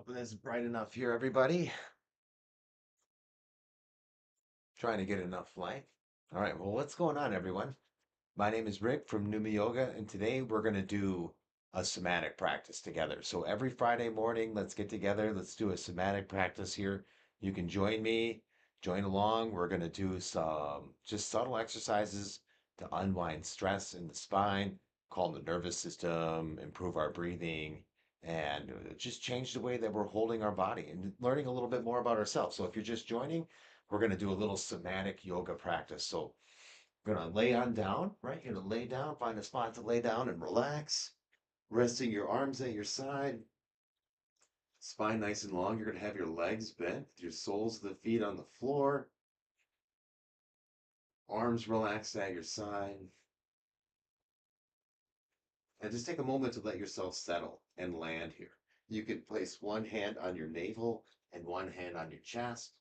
Hoping it's bright enough here, everybody. Trying to get enough light. All right, well, what's going on, everyone? My name is Rick from Pneuma Yoga, and today we're going to do a somatic practice together. So every Friday morning, let's get together. Let's do a somatic practice here. You can join me, join along. We're going to do some just subtle exercises to unwind stress in the spine, calm the nervous system, improve our breathing, and just change the way that we're holding our body and learning a little bit more about ourselves. So if you're just joining, we're going to do a little somatic yoga practice. So you're gonna lay on down, right? You're gonna lay down, find a spot to lay down and relax, resting your arms at your side, spine nice and long. You're gonna have your legs bent, your soles of the feet on the floor, arms relaxed at your side. And just take a moment to let yourself settle and land here. You can place one hand on your navel and one hand on your chest.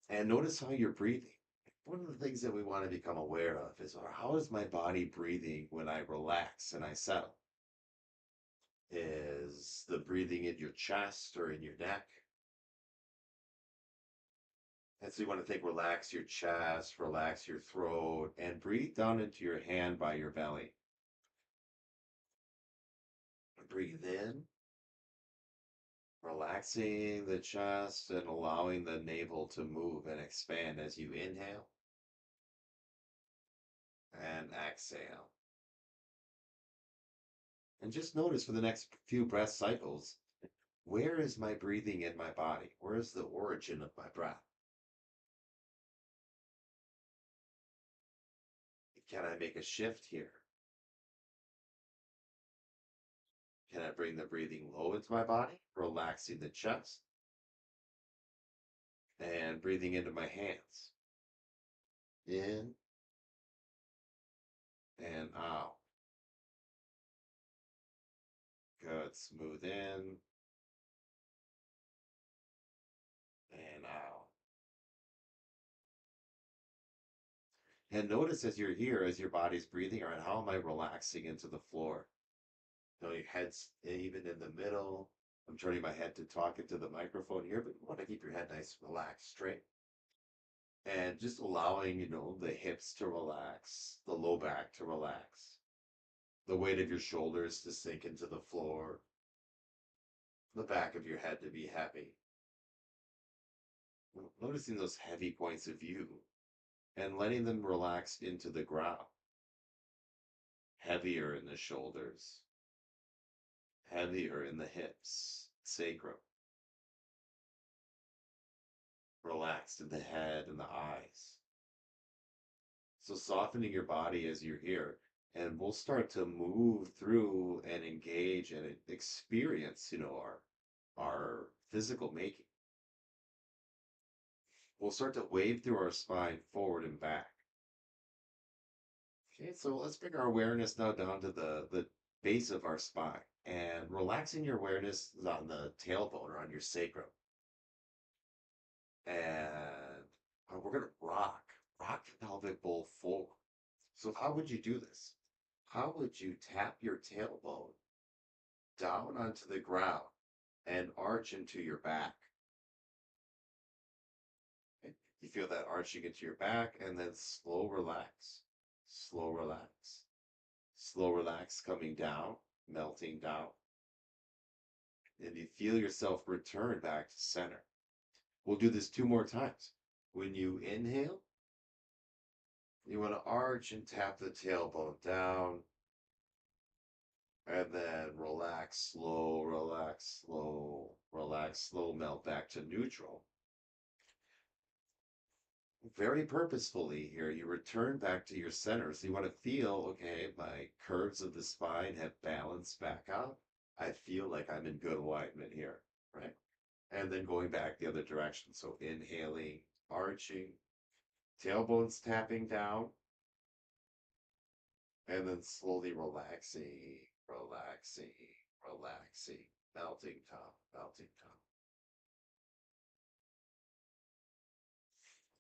And notice how you're breathing. One of the things that we want to become aware of is how is my body breathing when I relax and I settle? Is the breathing in your chest or in your neck? And so you want to think, relax your chest, relax your throat, and breathe down into your hand by your belly. Breathe in, relaxing the chest and allowing the navel to move and expand as you inhale and exhale. And just notice for the next few breath cycles, where is my breathing in my body? Where is the origin of my breath? Can I make a shift here? Can I bring the breathing low into my body, relaxing the chest and breathing into my hands? In and out. Good. Smooth in and out. And notice as you're here, as your body's breathing, all right, how am I relaxing into the floor? Your head's even in the middle. I'm turning my head to talk into the microphone here, but you want to keep your head nice, relaxed, straight. And just allowing, the hips to relax, the low back to relax, the weight of your shoulders to sink into the floor, the back of your head to be heavy. Noticing those heavy points of view and letting them relax into the ground. Heavier in the shoulders, heavier in the hips, sacrum, relaxed in the head and the eyes. So softening your body as you're here, and we'll start to move through and engage and experience, our physical making. We'll start to wave through our spine forward and back. Okay, so let's bring our awareness now down to the base of our spine and relaxing your awareness on the tailbone or on your sacrum. And we're going to rock the pelvic bowl forward. So how would you do this? How would you tap your tailbone down onto the ground and arch into your back? Okay? You feel that arching into your back and then slow relax, slow relax coming down, melting down. And you feel yourself return back to center. We'll do this two more times. When you inhale, you want to arch and tap the tailbone down. And then relax, slow, melt back to neutral. Very purposefully here, you return back to your center. So you want to feel, okay, my curves of the spine have balanced back out. I feel like I'm in good alignment here, right? And then going back the other direction. So inhaling, arching, tailbones tapping down, and then slowly relaxing, melting top, melting top.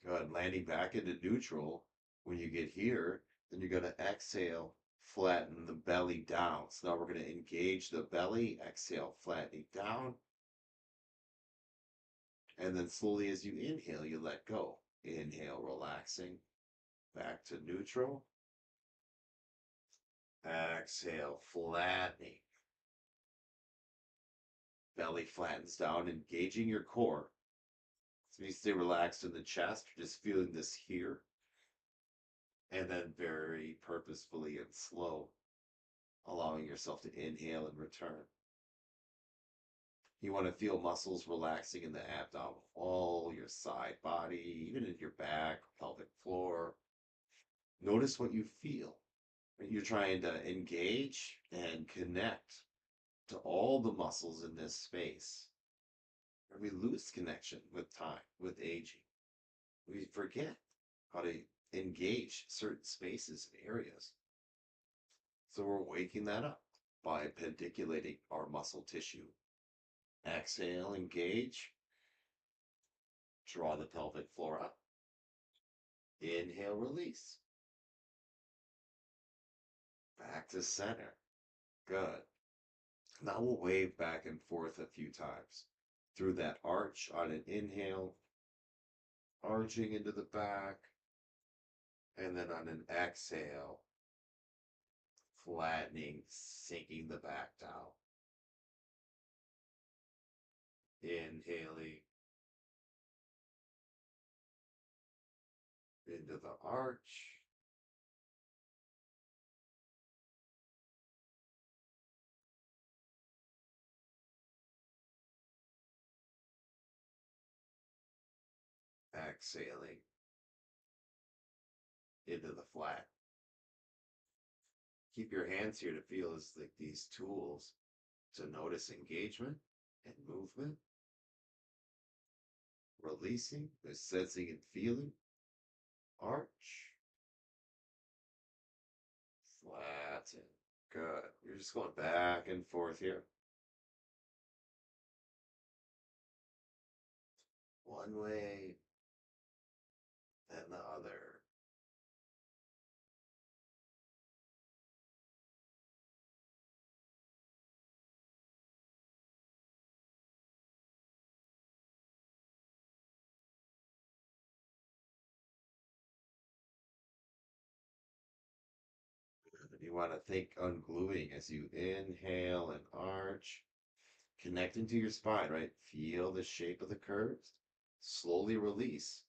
Good. Landing back into neutral. When you get here, then you're going to exhale Flatten the belly down. So now we're going to engage the belly. Exhale, flattening down. And then slowly as you inhale, you let go. Inhale, relaxing. Back to neutral. Exhale, flattening. Belly flattens down, engaging your core. So you stay relaxed in the chest. You're just feeling this here. And then very purposefully and slow, allowing yourself to inhale and return. You want to feel muscles relaxing in the abdominal wall, your side body, even in your back, pelvic floor. Notice what you feel. You're trying to engage and connect to all the muscles in this space. And we lose connection with time, with aging. We forget how to engage certain spaces and areas. So we're waking that up by pendiculating our muscle tissue. Exhale, engage. Draw the pelvic floor up. Inhale, release. Back to center. Good. Now we'll wave back and forth a few times through that arch on an inhale, arching into the back, and then on an exhale, flattening, sinking the back down. Inhaling into the arch. Exhaling into the flat. Keep your hands here to feel as like these tools to notice engagement and movement. Releasing, the sensing and feeling. Arch. Flatten. Good. You're just going back and forth here. One way, then the other. You want to think ungluing as you inhale and arch. Connecting to your spine, right? Feel the shape of the curves. Slowly release.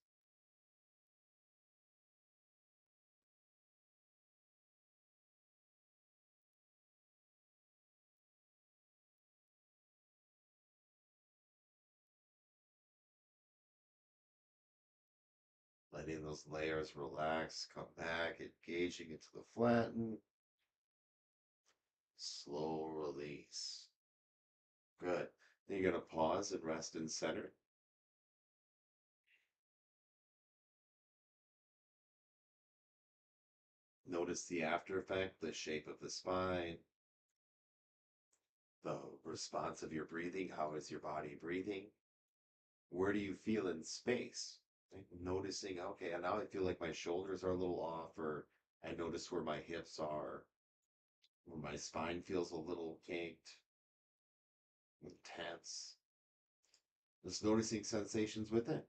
Letting those layers relax, come back, engaging into the flatten. Slow release. Good. Then you're going to pause and rest in center. Notice the after effect, the shape of the spine, the response of your breathing. How is your body breathing? Where do you feel in space? Like noticing, okay, now I feel like my shoulders are a little off, or I notice where my hips are, where my spine feels a little kinked, tense. Just noticing sensations within.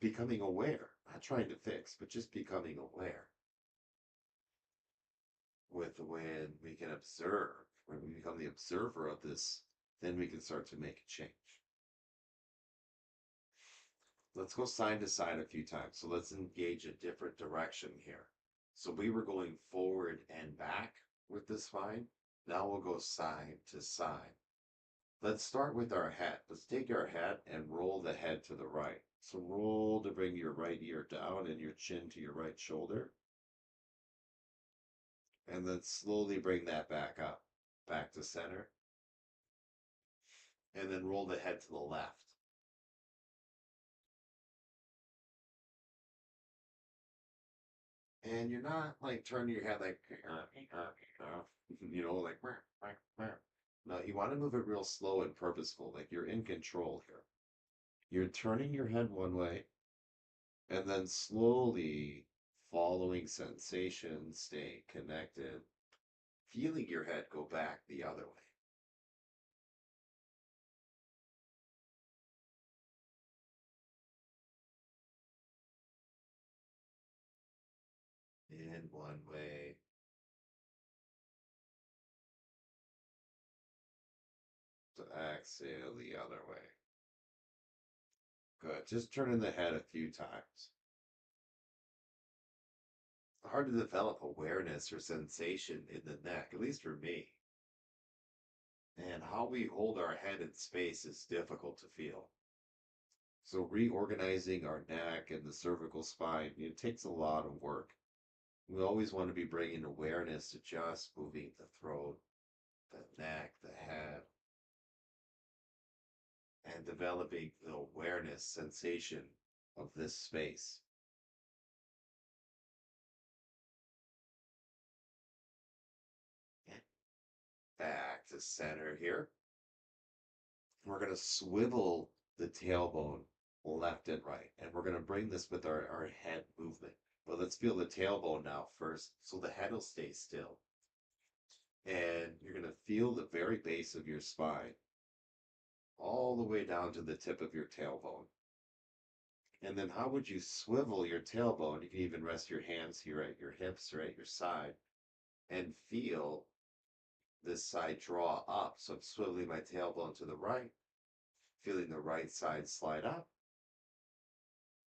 Becoming aware, not trying to fix, but just becoming aware. With when we can observe, when we become the observer of this, then we can start to make a change. Let's go side to side a few times. So let's engage a different direction here. So we were going forward and back with the spine. Now we'll go side to side. Let's start with our head. Let's take our head and roll the head to the right. So roll to bring your right ear down and your chin to your right shoulder. And then slowly bring that back up, back to center. And then roll the head to the left. And you're not like turning your head like, you know, like, no, you want to move it real slow and purposeful, like you're in control here. You're turning your head one way and then slowly following sensation, staying connected, feeling your head go back the other way. In one way, to exhale the other way. Good. Just turning the head a few times. Hard to develop awareness or sensation in the neck, at least for me. And how we hold our head in space is difficult to feel. So reorganizing our neck and the cervical spine, it takes a lot of work. We always want to be bringing awareness to just moving the throat, the neck, the head, and developing the awareness sensation of this space. Back to center here. We're going to swivel the tailbone left and right. And we're going to bring this with our head movement. But let's feel the tailbone now first. So the head will stay still. And you're going to feel the very base of your spine all the way down to the tip of your tailbone. And then how would you swivel your tailbone? You can even rest your hands here at your hips or at your side and feel this side draw up. So I'm swiveling my tailbone to the right, feeling the right side slide up,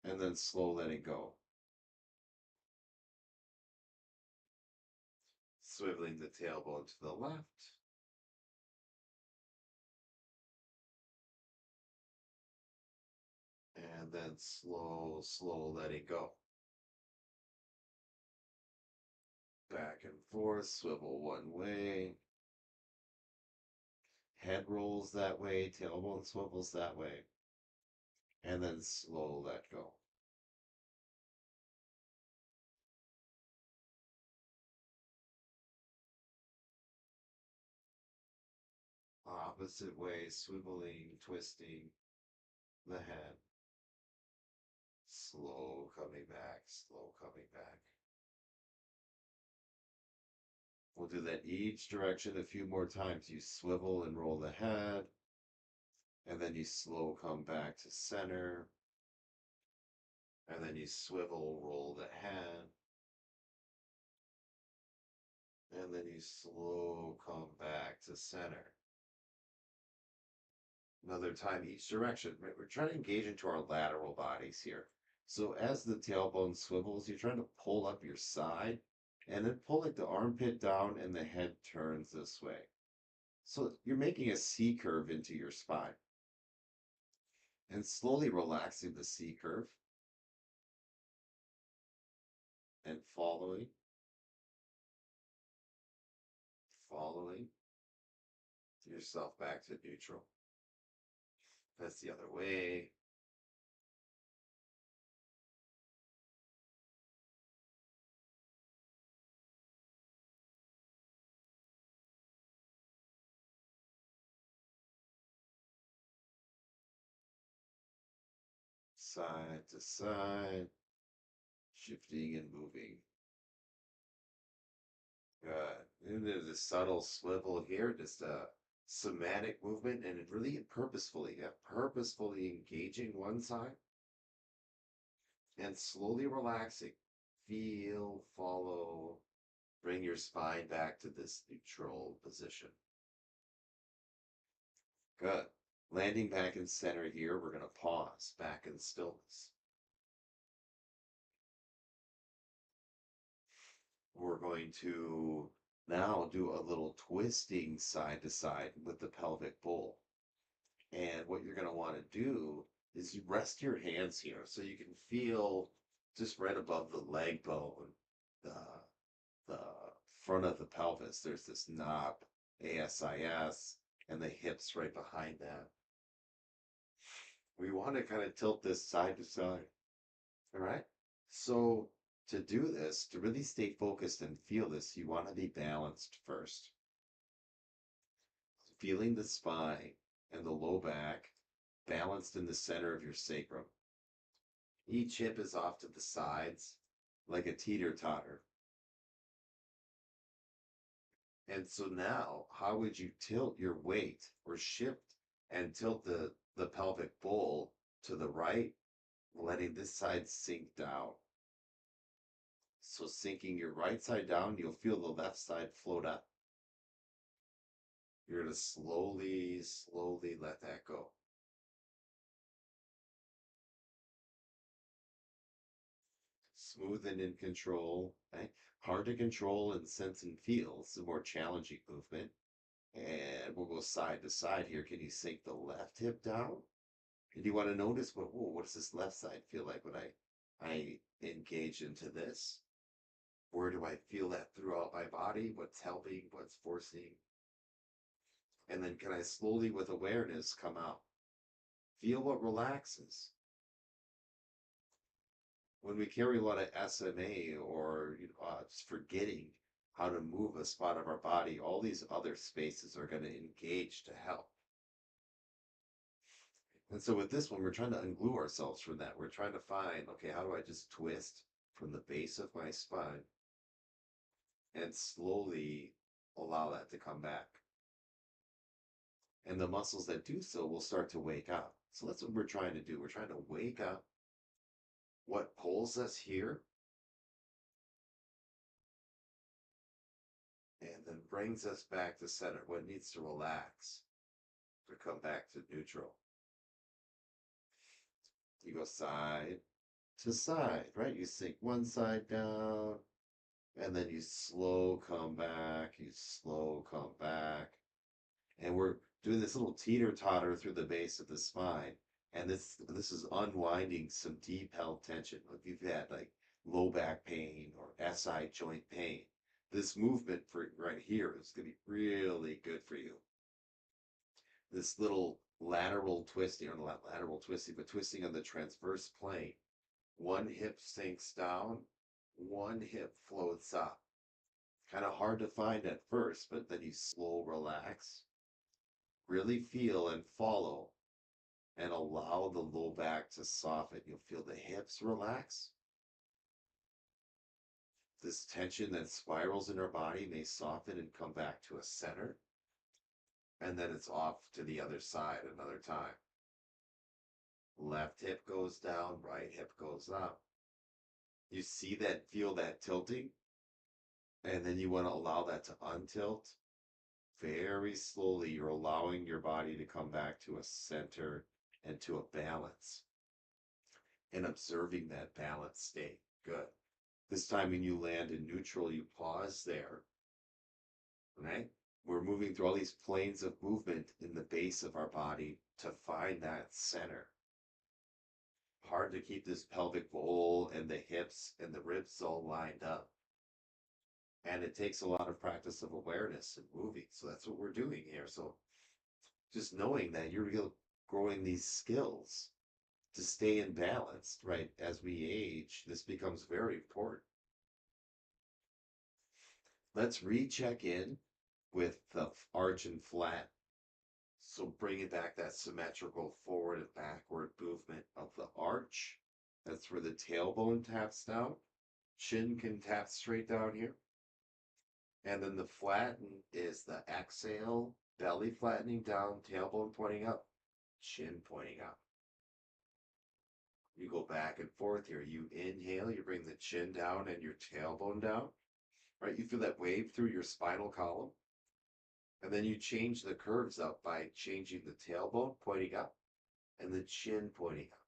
and then slow letting go. Swiveling the tailbone to the left, and then slow letting go. Back and forth, swivel one way. Head rolls that way, tailbone swivels that way, and then slow let go. Opposite way, swiveling, twisting the head. Slow coming back, slow coming back. We'll do that each direction a few more times. You swivel and roll the head, and then you slow come back to center, and then you swivel, roll the head, and then you slow come back to center. Another time each direction. Right? We're trying to engage into our lateral bodies here. So as the tailbone swivels, you're trying to pull up your side and then pull like the armpit down and the head turns this way. So you're making a C curve into your spine and slowly relaxing the C curve and following yourself back to neutral. That's the other way. Side to side, shifting and moving. And there's a subtle swivel here, just a somatic movement, and it really purposefully engaging one side and slowly relaxing. Feel, follow, bring your spine back to this neutral position. Good. Landing back in center here, we're going to pause back in stillness. We're going to now do a little twisting side to side with the pelvic bowl. And what you're going to want to do is you rest your hands here so you can feel just right above the leg bone, the, the front of the pelvis. There's this knob, ASIS, and the hips right behind that. We want to kind of tilt this side to side. All right. So to do this, to really stay focused and feel this, you want to be balanced first. Feeling the spine and the low back balanced in the center of your sacrum. Each hip is off to the sides, like a teeter-totter. And so now, how would you tilt your weight or shift and tilt the pelvic bowl to the right, letting this side sink down? So sinking your right side down, you'll feel the left side float up. You're going to slowly, slowly let that go. Smooth and in control, right? Hard to control and sense and feel. It's a more challenging movement. And we'll go side to side here. Can you sink the left hip down? And you want to notice what does this left side feel like when I engage into this? Where do I feel that throughout my body? What's helping? What's forcing? And then can I slowly, with awareness, come out? Feel what relaxes. When we carry a lot of SMA or just forgetting how to move a spot of our body, all these other spaces are going to engage to help. And so with this one, we're trying to unglue ourselves from that. We're trying to find, okay, how do I just twist from the base of my spine and slowly allow that to come back? And the muscles that do so will start to wake up. So that's what we're trying to do. We're trying to wake up what pulls us here and then brings us back to center, what needs to relax to come back to neutral. You go side to side, right? You sink one side down, and then you slow come back, you slow come back. And we're doing this little teeter-totter through the base of the spine. And this is unwinding some deep held tension. If you've had like low back pain or SI joint pain, this movement for right here is going to be really good for you. This little lateral twisting, or not lateral twisting, but twisting on the transverse plane. One hip sinks down, one hip floats up. Kind of hard to find at first, but then you slow relax. Really feel and follow and allow the low back to soften. You'll feel the hips relax. This tension that spirals in our body may soften and come back to a center. And then it's off to the other side another time. Left hip goes down, right hip goes up. You see that, feel that tilting, and then you want to allow that to untilt. Very slowly, you're allowing your body to come back to a center and to a balance. And observing that balance state. Good. This time when you land in neutral, you pause there. Right? We're moving through all these planes of movement in the base of our body to find that center. Hard to keep this pelvic bowl and the hips and the ribs all lined up. And it takes a lot of practice of awareness and moving. So that's what we're doing here. So just knowing that you're growing these skills to stay in balance, right? As we age, this becomes very important. Let's recheck in with the arch and flat. So bringing back that symmetrical forward and backward movement of the arch. That's where the tailbone taps down. Chin can tap straight down here. And then the flatten is the exhale, belly flattening down, tailbone pointing up, chin pointing up. You go back and forth here. You inhale, you bring the chin down and your tailbone down. Right? You feel that wave through your spinal column. And then you change the curves up by changing the tailbone pointing up and the chin pointing up.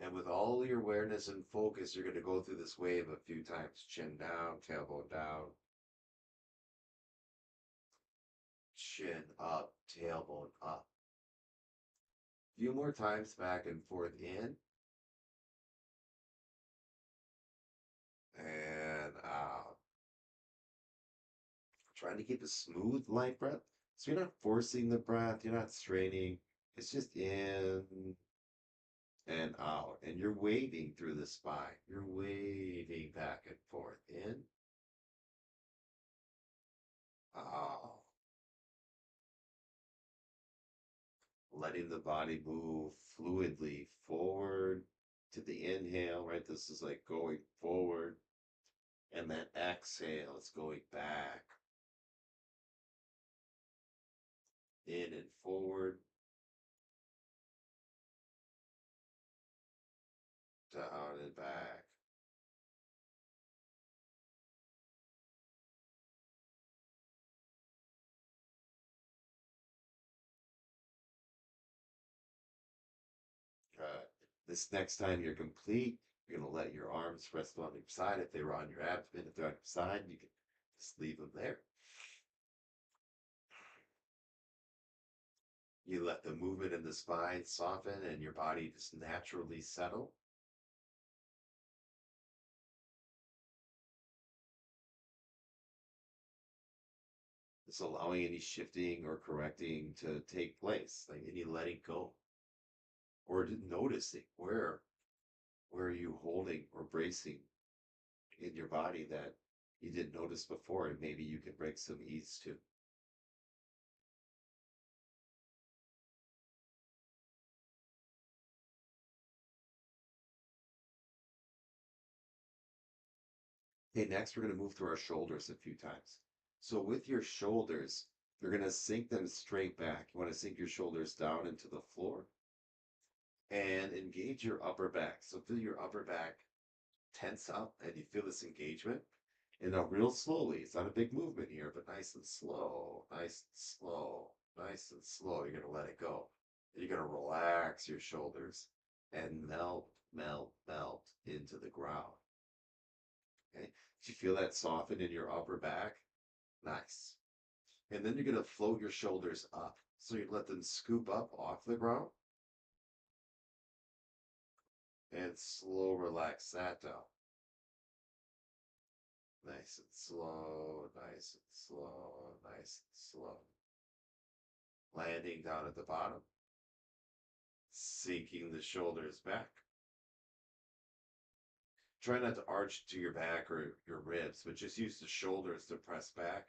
And with all your awareness and focus, you're going to go through this wave a few times. Chin down, tailbone down. Chin up, tailbone up. A few more times back and forth in. And out. Trying to keep a smooth, light breath. So you're not forcing the breath, you're not straining. It's just in and out. And you're waving through the spine. You're waving back and forth. In, out. letting the body move fluidly forward to the inhale, right? This is like going forward, and then exhale, it's going back, in and forward, down and back. Uh, this next time you're complete, you're going to let your arms rest on your side. If they were on your abdomen, if they're on your side, you can just leave them there. You let the movement in the spine soften and your body just naturally settle. Just allowing any shifting or correcting to take place, like any letting go, or noticing where are you holding or bracing in your body that you didn't notice before, and maybe you can bring some ease to. Okay, next we're going to move through our shoulders a few times. So with your shoulders, you're going to sink them straight back. You want to sink your shoulders down into the floor and engage your upper back. So feel your upper back tense up and you feel this engagement. And now real slowly, it's not a big movement here, but nice and slow, nice and slow, nice and slow. You're going to let it go. You're going to relax your shoulders and melt, melt, melt into the ground. Okay. Did you feel that soften in your upper back? Nice. And then you're going to float your shoulders up. So you let them scoop up off the ground and slow relax that down. Nice and slow, nice and slow, nice and slow. Landing down at the bottom, sinking the shoulders back. Try not to arch to your back or your ribs, but just use the shoulders to press back.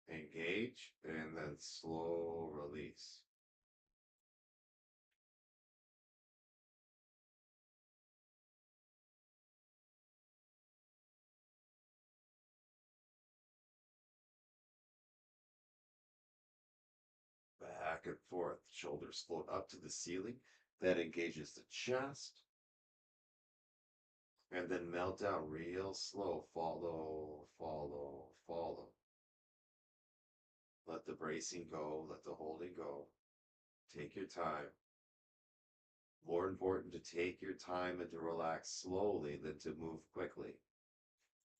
Engage, and then slow release. Back and forth. Shoulders float up to the ceiling. That engages the chest. And then melt down real slow. Follow, follow, follow. Let the bracing go. Let the holding go. Take your time. More important to take your time and to relax slowly than to move quickly.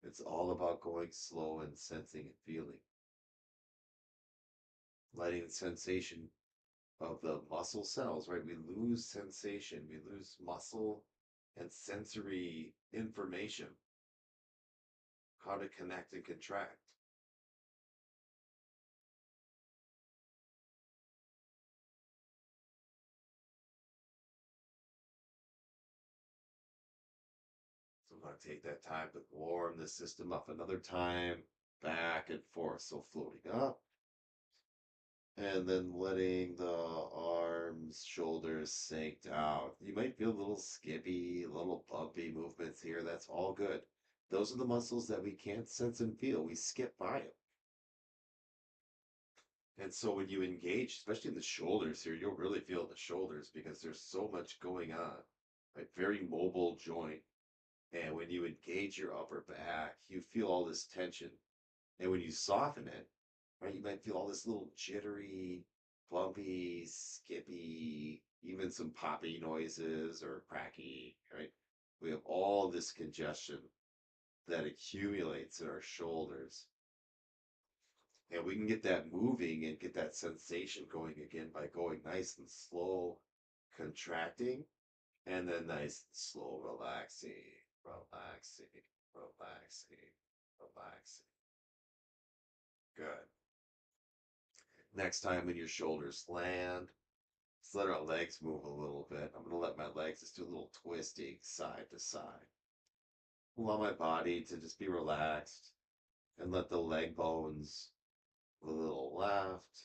It's all about going slow and sensing and feeling. Letting the sensation of the muscle cells, right? We lose sensation, we lose muscle and sensory information, how to connect and contract. So I'm going to take that time to warm the system up another time, back and forth. So floating up and then letting the arms, shoulders sink down. You might feel a little skippy, a little bumpy movements here. That's all good. Those are the muscles that we can't sense and feel. We skip by them. And so when you engage, especially in the shoulders here, you'll really feel the shoulders because there's so much going on. Right? Very mobile joint. And when you engage your upper back, you feel all this tension. And when you soften it, right, you might feel all this little jittery, bumpy, skippy, even some poppy noises or cracky, right? We have all this congestion that accumulates in our shoulders. And we can get that moving and get that sensation going again by going nice and slow, contracting, and then nice and slow, relaxing, relaxing, relaxing, relaxing. Good. Next time when your shoulders land, just let our legs move a little bit. I'm going to let my legs just do a little twisting side to side. Allow my body to just be relaxed and let the leg bones a little left,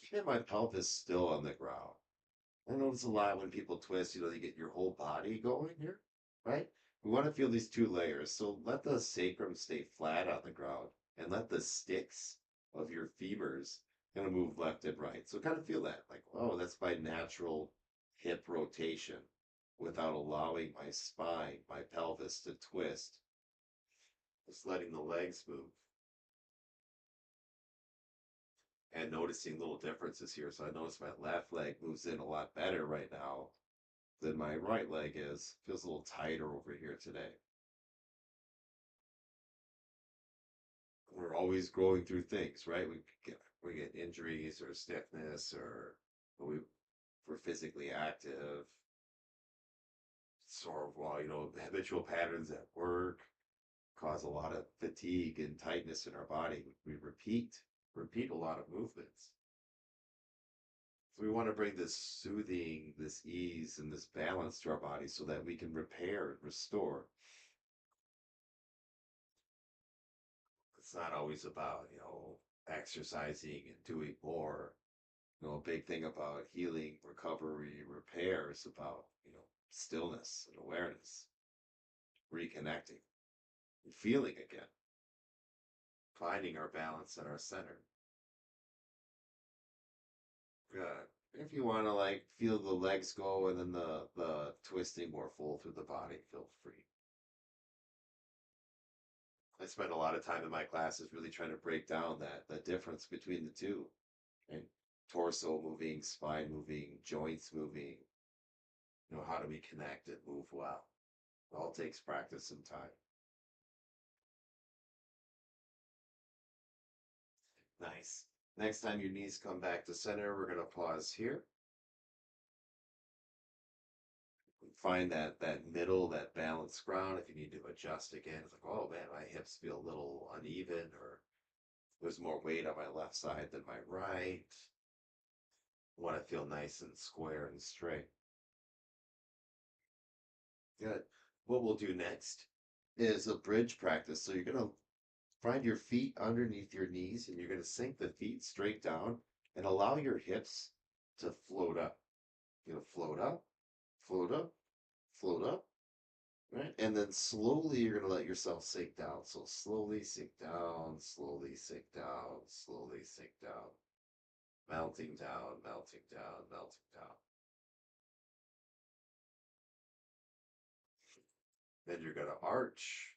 keeping my pelvis still on the ground. I notice a lot when people twist, you get your whole body going here, right? We want to feel these two layers. So let the sacrum stay flat on the ground and let the sticks of your femurs kind of move left and right. So kind of feel that like, oh, that's my natural hip rotation without allowing my spine, my pelvis to twist. Just letting the legs move and noticing little differences here. So I notice my left leg moves in a lot better right now than my right leg is. Feels a little tighter over here today. We're always growing through things, right? We get injuries or stiffness or we're physically active, sort of habitual patterns at work cause a lot of fatigue and tightness in our body. We repeat a lot of movements. So we want to bring this soothing, this ease, and this balance to our body so that we can repair and restore. It's not always about, exercising and doing more. A big thing about healing, recovery, repair is about, stillness and awareness, reconnecting, and feeling again, finding our balance and our center. Good. If you want to feel the legs go and then the twisting more full through the body, feel free. I spend a lot of time in my classes really trying to break down that the difference between the two and torso moving, spine moving, joints moving. How do we connect and move well? It all takes practice and time. Nice. Next time your knees come back to center, we're going to pause here. Find that middle, that balanced ground. If you need to adjust again, it's like, oh man, my hips feel a little uneven, or there's more weight on my left side than my right. I want to feel nice and square and straight. Good. What we'll do next is a bridge practice. So you're going to find your feet underneath your knees and you're going to sink the feet straight down and allow your hips to float up. Float up, float up, float up, right? And then slowly you're going to let yourself sink down. So slowly sink down, slowly sink down, slowly sink down, melting down, melting down, melting down. Then you're going to arch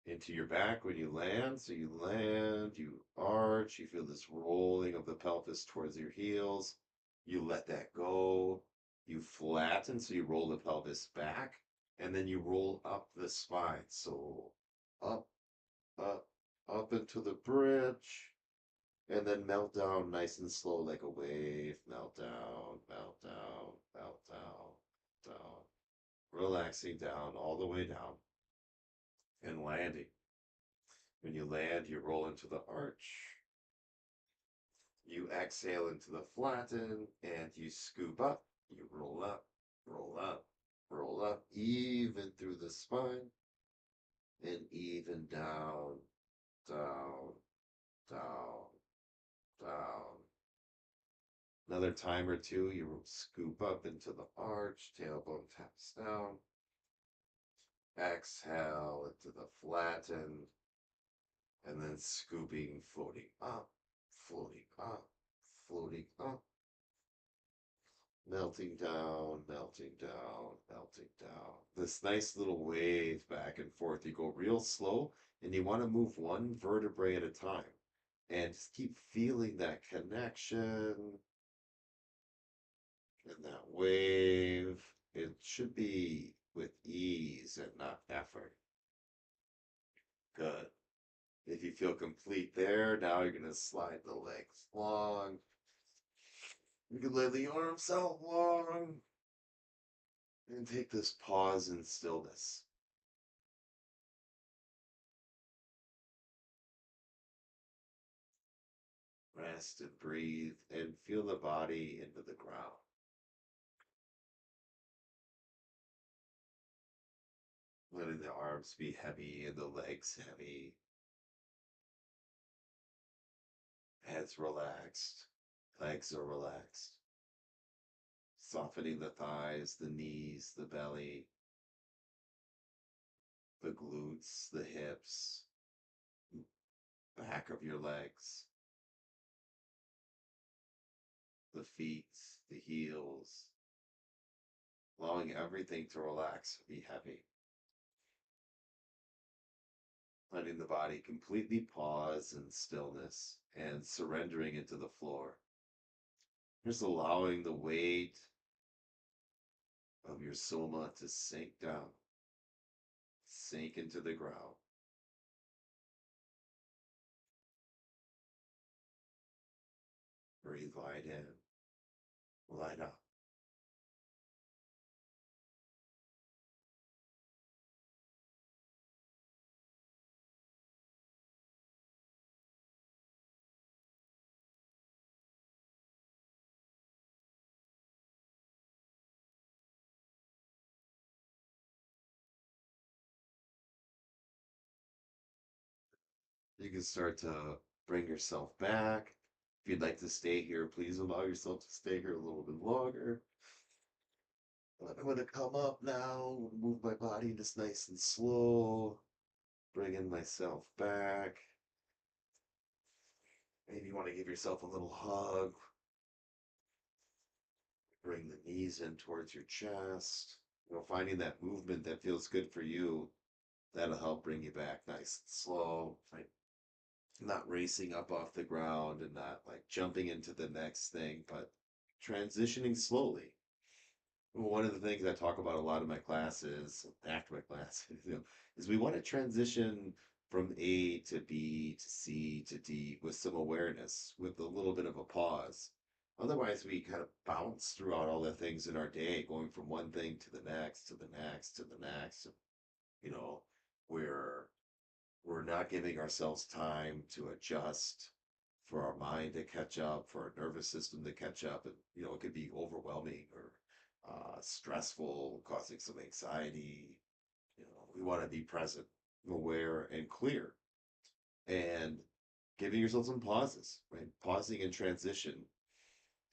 into your back when you land. So you land, you arch, you feel this rolling of the pelvis towards your heels. You let that go. You flatten, so you roll the pelvis back, and then you roll up the spine. So up, up, up into the bridge, and then melt down nice and slow like a wave. Melt down, melt down, melt down, down. Relaxing down all the way down and landing. When you land, you roll into the arch. You exhale into the flatten and you scoop up. You roll up, roll up, roll up, even through the spine and even down, down, down, down. Another time or two, you scoop up into the arch, tailbone taps down. Exhale into the flatten and then scooping, floating up, floating up, floating up, melting down, melting down, melting down. This nice little wave back and forth. You go real slow and you want to move one vertebrae at a time and just keep feeling that connection and that wave. It should be with ease and not effort. Good. If you feel complete there, now you're going to slide the legs long. You can lay the arms out long and take this pause in stillness. Rest and breathe and feel the body into the ground. Letting the arms be heavy and the legs heavy. Heads relaxed. Legs are relaxed, softening the thighs, the knees, the belly, the glutes, the hips, back of your legs, the feet, the heels, allowing everything to relax and be heavy. Letting the body completely pause in stillness and surrendering into the floor. Just allowing the weight of your soma to sink down, sink into the ground. Breathe light in, light up. You can start to bring yourself back. If you'd like to stay here, please allow yourself to stay here a little bit longer. I'm going to come up now, move my body just nice and slow, bringing myself back. Maybe you want to give yourself a little hug. Bring the knees in towards your chest. Finding that movement that feels good for you, that'll help bring you back nice and slow. Right? Not racing up off the ground and not like jumping into the next thing, but transitioning slowly. One of the things I talk about a lot in my classes, after my classes, is we want to transition from A to B to C to D with some awareness, with a little bit of a pause. Otherwise, we kind of bounce throughout all the things in our day, going from one thing to the next, to the next, to the next. You know, where we're not giving ourselves time to adjust, for our mind to catch up, for our nervous system to catch up. And, it could be overwhelming or stressful, causing some anxiety. We want to be present, aware, and clear, and giving yourself some pauses, right? Pausing in transition,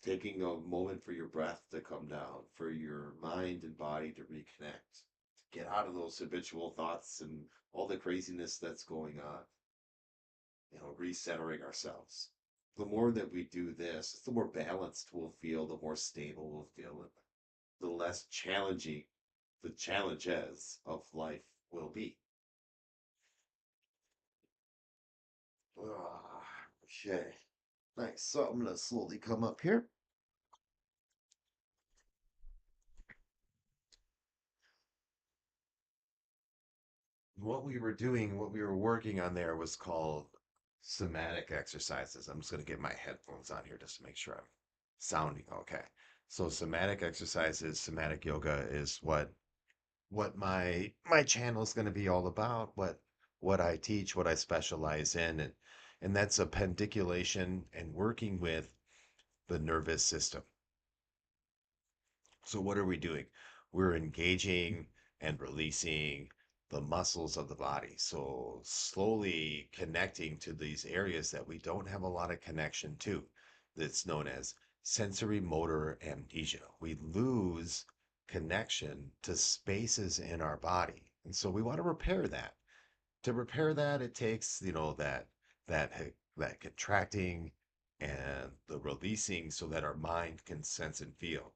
taking a moment for your breath to come down, for your mind and body to reconnect, to get out of those habitual thoughts and all the craziness that's going on, recentering ourselves. The more that we do this, the more balanced we'll feel, the more stable we'll feel, and the less challenging the challenges of life will be. Okay, nice. So I'm going to slowly come up here. What we were working on there was called somatic exercises. I'm just going to get my headphones on here just to make sure I'm sounding okay. So somatic exercises, somatic yoga is what my channel is going to be all about, what I teach, what I specialize in, and that's a pendiculation and working with the nervous system. So what are we doing? We're engaging and releasing the muscles of the body. So slowly connecting to these areas that we don't have a lot of connection to. That's known as sensory motor amnesia. We lose connection to spaces in our body. And so we want to repair that. To repair that, it takes, that contracting and the releasing so that our mind can sense and feel.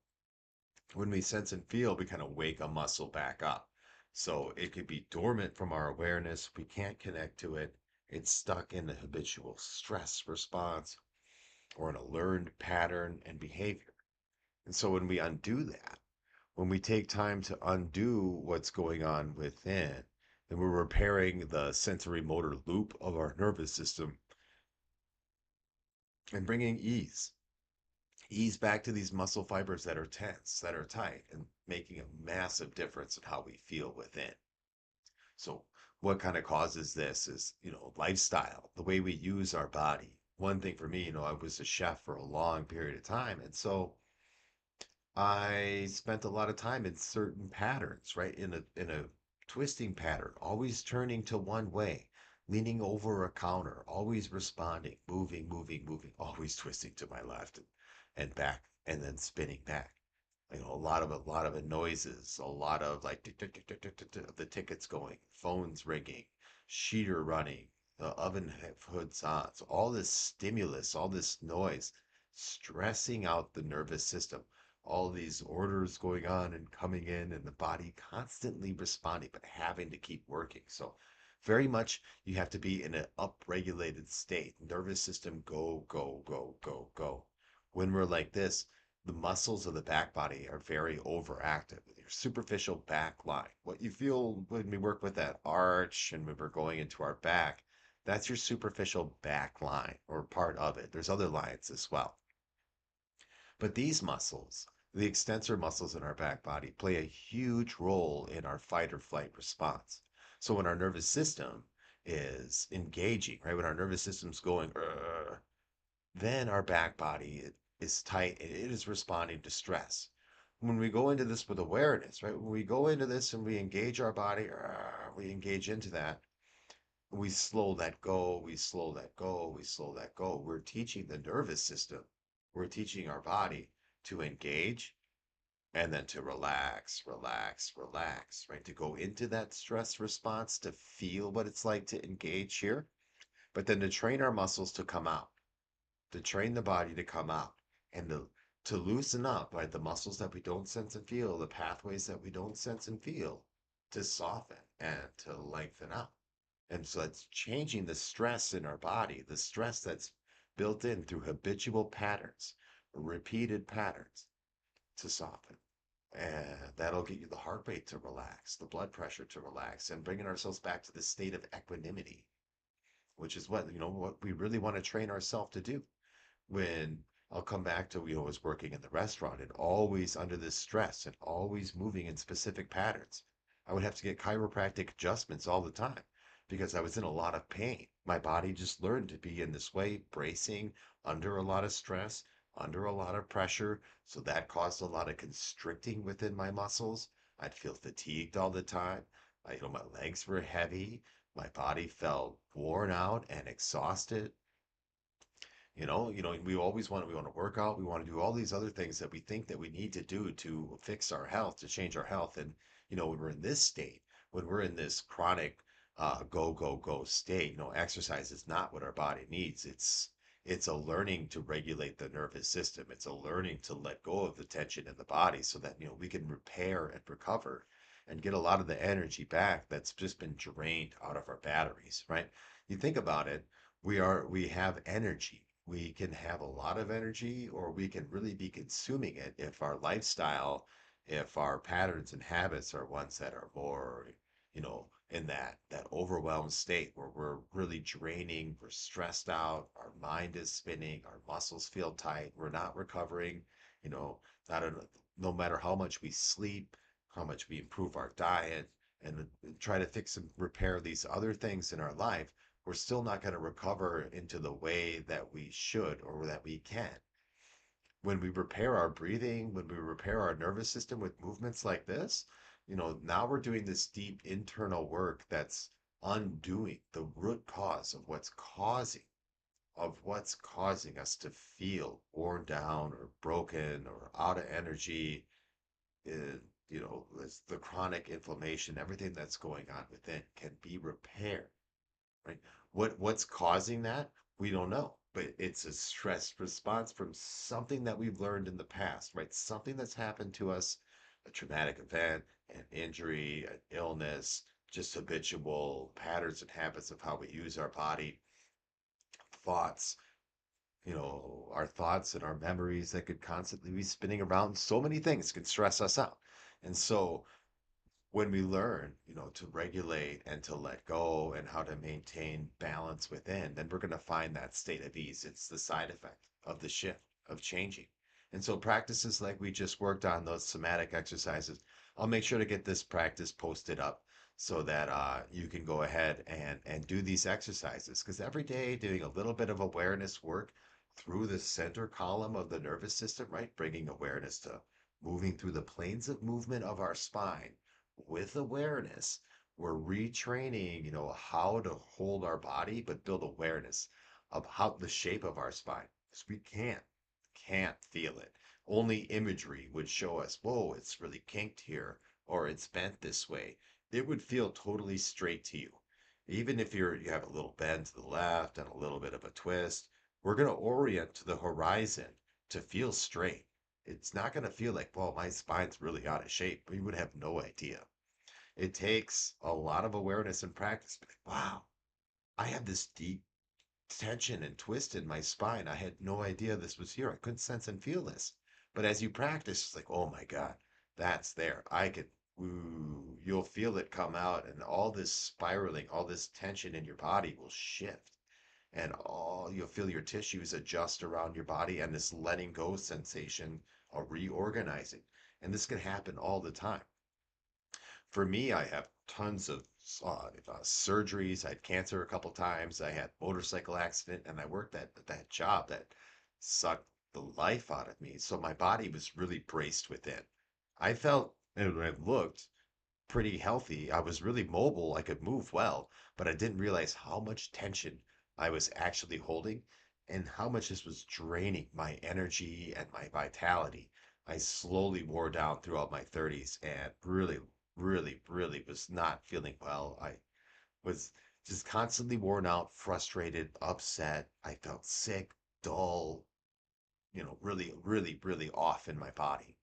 When we sense and feel, we kind of wake a muscle back up. So it could be dormant from our awareness. We can't connect to it. It's stuck in the habitual stress response or in a learned pattern and behavior. And so when we undo that, when we take time to undo what's going on within, then we're repairing the sensory motor loop of our nervous system and bringing ease back to these muscle fibers that are tense, that are tight, and making a massive difference in how we feel within. So, what kind of causes this is, lifestyle, the way we use our body. One thing for me, I was a chef for a long period of time. And so I spent a lot of time in certain patterns, right? In a twisting pattern, always turning to one way, leaning over a counter, always responding, moving, moving, moving, always twisting to my left. and back and then spinning back. A lot of it noises, a lot of like the tickets going, phones ringing, sheeter running, the oven hoods on. So all this stimulus, all this noise, stressing out the nervous system. All these orders going on and coming in, and the body constantly responding, but having to keep working. So very much you have to be in an upregulated state. Nervous system go, go, go, go, go. When we're like this, the muscles of the back body are very overactive. Your superficial back line, what you feel when we work with that arch and when we're going into our back, that's your superficial back line or part of it. There's other lines as well. But these muscles, the extensor muscles in our back body, play a huge role in our fight or flight response. So when our nervous system is engaging, right, when our nervous system's going, then our back body is tight and it is responding to stress. When we go into this with awareness, right, when we go into this and we engage our body, we engage into that, we slow that go, we slow that go, we slow that go. We're teaching the nervous system, we're teaching our body to engage and then to relax, relax, relax, right? To go into that stress response, to feel what it's like to engage here, but then to train our muscles to come out, to train the body to come out and to loosen up, right? The muscles that we don't sense and feel, the pathways that we don't sense and feel, to soften and to lengthen up. And so it's changing the stress in our body, the stress that's built in through habitual patterns, repeated patterns to soften. And that'll get you the heart rate to relax, the blood pressure to relax, and bringing ourselves back to the state of equanimity, which is what we really want to train ourselves to do. When I'll come back to, was working in the restaurant and always under this stress and always moving in specific patterns. I would have to get chiropractic adjustments all the time because I was in a lot of pain. My body just learned to be in this way, bracing under a lot of stress, under a lot of pressure. So that caused a lot of constricting within my muscles. I'd feel fatigued all the time. My legs were heavy. My body felt worn out and exhausted. We want to work out, we want to do all these other things that we think that we need to do to fix our health, to change our health. And when we're in this state, when we're in this chronic go go go state, exercise is not what our body needs. It's a learning to regulate the nervous system. It's a learning to let go of the tension in the body so that we can repair and recover and get a lot of the energy back that's just been drained out of our batteries, right? You think about it, we have energy. We can have a lot of energy, or we can really be consuming it if our lifestyle, if our patterns and habits are ones that are more, in that overwhelmed state where we're really draining, we're stressed out, our mind is spinning, our muscles feel tight, we're not recovering, you know, not a, no matter how much we sleep, how much we improve our diet, and try to fix and repair these other things in our life, we're still not going to recover into the way that we should or that we can. When we repair our breathing, when we repair our nervous system with movements like this, now we're doing this deep internal work that's undoing the root cause of what's causing us to feel worn down or broken or out of energy. uh, the chronic inflammation, everything that's going on within can be repaired, right? What's causing that? We don't know, but it's a stress response from something that we've learned in the past, right? Something that's happened to us, a traumatic event, an injury, an illness, just habitual patterns and habits of how we use our body, thoughts, our thoughts and our memories that could constantly be spinning around. So many things can stress us out. And so when we learn, to regulate and to let go and how to maintain balance within, then we're going to find that state of ease. It's the side effect of the shift, of changing. And so practices like we just worked on, those somatic exercises, I'll make sure to get this practice posted up so that you can go ahead and do these exercises. Because every day doing a little bit of awareness work through the center column of the nervous system, right? Bringing awareness to moving through the planes of movement of our spine with awareness, we're retraining, how to hold our body, but build awareness of how the shape of our spine. Because we can't feel it. Only imagery would show us, whoa, it's really kinked here, or it's bent this way. It would feel totally straight to you. Even if you have a little bend to the left and a little bit of a twist, we're going to orient to the horizon to feel straight. It's not going to feel like, well, my spine's really out of shape. We would have no idea. It takes a lot of awareness and practice. Wow, I have this deep tension and twist in my spine. I had no idea this was here. I couldn't sense and feel this. But as you practice, it's like, oh my God, that's there. I could, ooh, you'll feel it come out, and all this spiraling, all this tension in your body will shift. And all you'll feel your tissues adjust around your body and this letting go sensation of reorganizing. And this can happen all the time. For me, I have tons of surgeries. I had cancer a couple times. I had motorcycle accident, and I worked that job that sucked the life out of me. So my body was really braced within. I felt and when I looked pretty healthy. I was really mobile. I could move well, but I didn't realize how much tension I was actually holding and how much this was draining my energy and my vitality. I slowly wore down throughout my 30s and really, really, really was not feeling well. I was just constantly worn out, frustrated, upset. I felt sick, dull, really, really, really off in my body.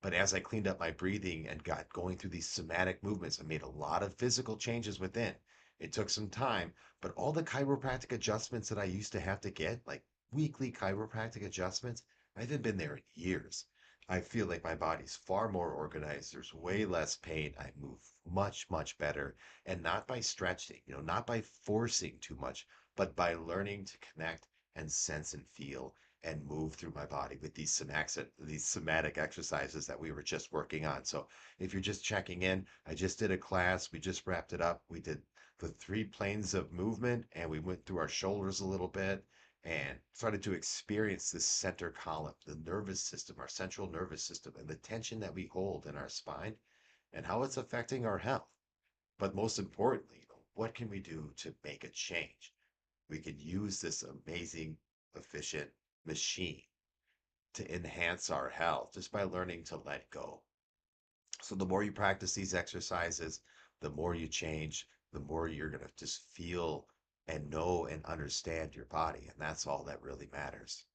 But as I cleaned up my breathing and got going through these somatic movements, I made a lot of physical changes within. It took some time, but all the chiropractic adjustments that I used to have to get, like weekly chiropractic adjustments, I haven't been there in years. I feel like my body's far more organized. There's way less pain. I move much, much better. And not by stretching, not by forcing too much, but by learning to connect and sense and feel and move through my body with these somatic exercises that we were just working on. So if you're just checking in, I just did a class. We just wrapped it up. We did the 3 planes of movement and we went through our shoulders a little bit and started to experience this center column, the nervous system, our central nervous system, and the tension that we hold in our spine and how it's affecting our health. But most importantly, what can we do to make a change? We can use this amazing, efficient machine to enhance our health just by learning to let go. So, the more you practice these exercises, the more you change, the more you're going to just feel and know and understand your body. And that's all that really matters.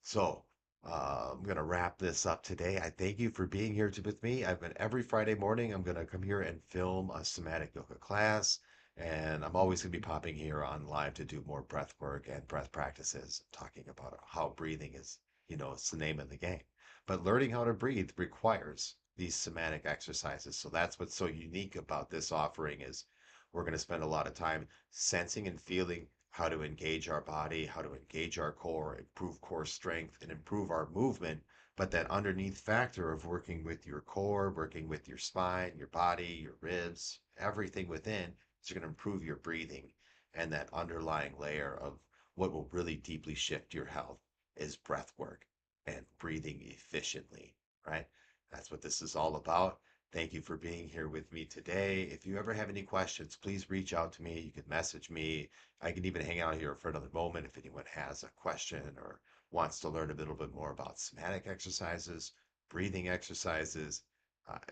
So, I'm going to wrap this up today. I thank you for being here with me. I've been every Friday morning, I'm going to come here and film a somatic yoga class. And I'm always going to be popping here on live to do more breath work and breath practices, talking about how breathing is, it's the name of the game. But learning how to breathe requires these somatic exercises. So that's what's so unique about this offering is we're going to spend a lot of time sensing and feeling how to engage our body, how to engage our core, improve core strength, and improve our movement. But that underneath factor of working with your core, working with your spine, your body, your ribs, everything within is going to improve your breathing. And that underlying layer of what will really deeply shift your health is breath work and breathing efficiently, right? That's what this is all about. Thank you for being here with me today. If you ever have any questions, please reach out to me. You can message me. I can even hang out here for another moment if anyone has a question or wants to learn a little bit more about somatic exercises, breathing exercises.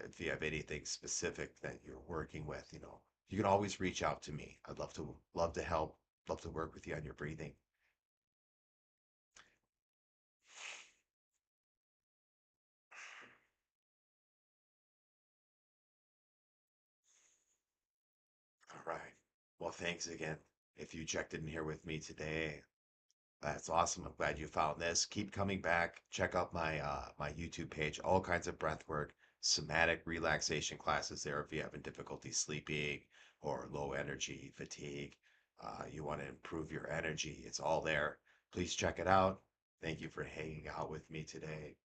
If you have anything specific that you're working with, you can always reach out to me. I'd love to help, love to work with you on your breathing. All right. Well, thanks again. If you checked in here with me today, that's awesome. I'm glad you found this. Keep coming back. Check out my YouTube page. All kinds of breath work, somatic relaxation classes there if you having difficulty sleeping or low energy, fatigue. You want to improve your energy. It's all there. Please check it out. Thank you for hanging out with me today.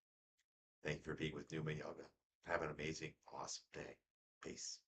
Thank you for being with Numa Yoga. Have an amazing, awesome day. Peace.